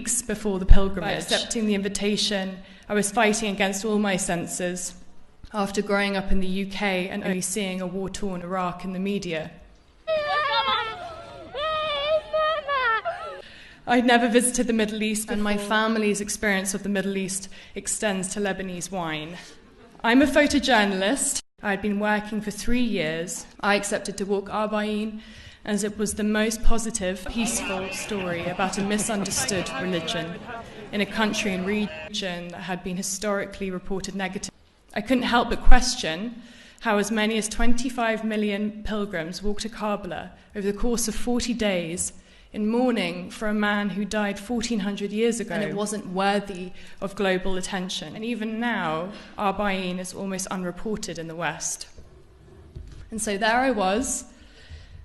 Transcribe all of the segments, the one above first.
weeks before the pilgrimage. By accepting the invitation, I was fighting against all my senses after growing up in the UK and only seeing a war-torn Iraq in the media. I'd never visited the Middle East, and my family's experience of the Middle East extends to Lebanese wine. I'm a photojournalist. I'd been working for 3 years. I accepted to walk Arba'in as it was the most positive, peaceful story about a misunderstood religion in a country and region that had been historically reported negative. I couldn't help but question how as many as 25 million pilgrims walked to Karbala over the course of 40 days in mourning for a man who died 1,400 years ago, and it wasn't worthy of global attention. And even now, Arba'in is almost unreported in the West. And so there I was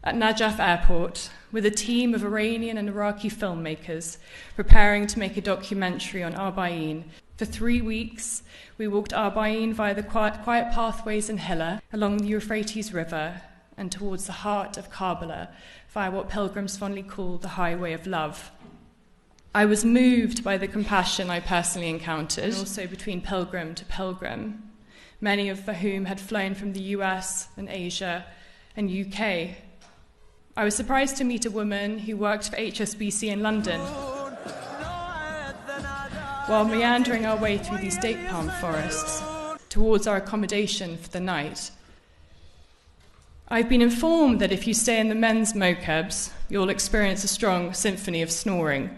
at Najaf Airport with a team of Iranian and Iraqi filmmakers preparing to make a documentary on Arba'in. For 3 weeks, we walked Arba'in via the quiet pathways in Hilla, along the Euphrates River, and towards the heart of Karbala, via what pilgrims fondly call the highway of love. I was moved by the compassion I personally encountered, and also between pilgrim to pilgrim, many of whom had flown from the US and Asia and UK. I was surprised to meet a woman who worked for HSBC in London. While meandering our way through these date palm forests towards our accommodation for the night, I've been informed that if you stay in the men's mokebs, you'll experience a strong symphony of snoring.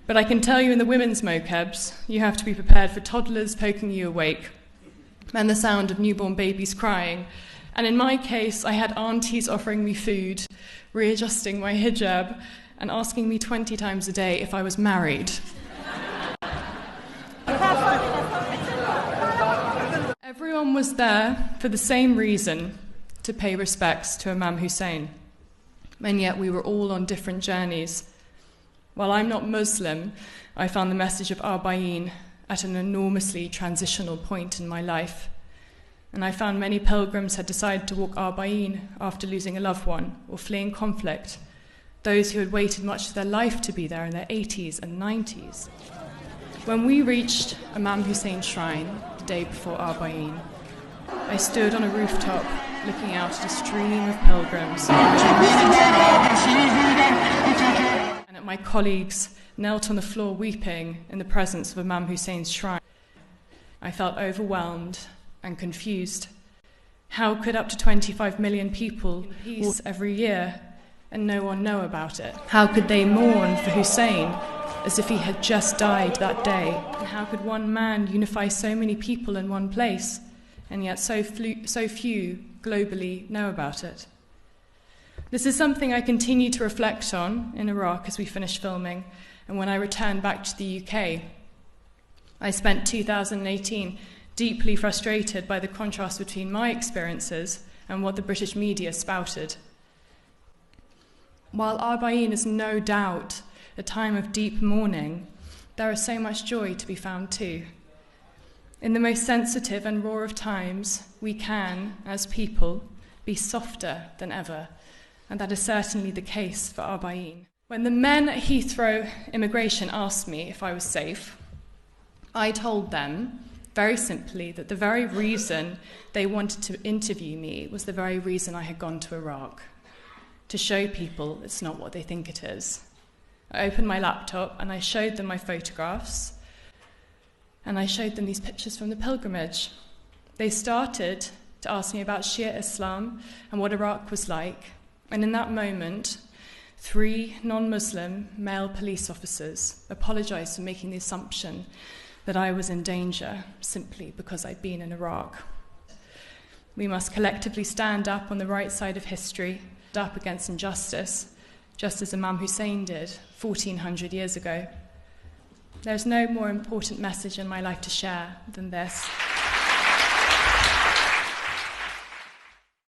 But I can tell you in the women's mokebs, you have to be prepared for toddlers poking you awake and the sound of newborn babies crying. And in my case, I had aunties offering me food, readjusting my hijab, and asking me 20 times a day if I was married. Everyone was there for the same reason, to pay respects to Imam Hussein. And yet we were all on different journeys. While I'm not Muslim, I found the message of Arba'in at an enormously transitional point in my life. And I found many pilgrims had decided to walk Arba'in after losing a loved one or fleeing conflict, those who had waited much of their life to be there in their 80s and 90s. When we reached Imam Hussein's shrine the day before Arba'in, I stood on a rooftop looking out at a stream of pilgrims, and at my colleagues knelt on the floor weeping in the presence of Imam Hussein's shrine. I felt overwhelmed and confused. How could up to 25 million people walk every year and no one know about it? How could they mourn for Hussein as if he had just died that day? And how could one man unify so many people in one place, and yet so few globally know about it? This is something I continue to reflect on in Iraq as we finish filming, and when I returned back to the UK. I spent 2018 deeply frustrated by the contrast between my experiences and what the British media spouted. While Arba'in is no doubt a time of deep mourning, there is so much joy to be found too. In the most sensitive and raw of times, we can, as people, be softer than ever, and that is certainly the case for Arba'in. When the men at Heathrow immigration asked me if I was safe, I told them, very simply, that the very reason they wanted to interview me was the very reason I had gone to Iraq, to show people it's not what they think it is. I opened my laptop and I showed them my photographs, and I showed them these pictures from the pilgrimage. They started to ask me about Shia Islam and what Iraq was like, and in that moment, 3 non-Muslim male police officers apologized for making the assumption that I was in danger simply because I'd been in Iraq. We must collectively stand up on the right side of history, up against injustice, just as Imam Hussein did 1,400 years ago. There's no more important message in my life to share than this.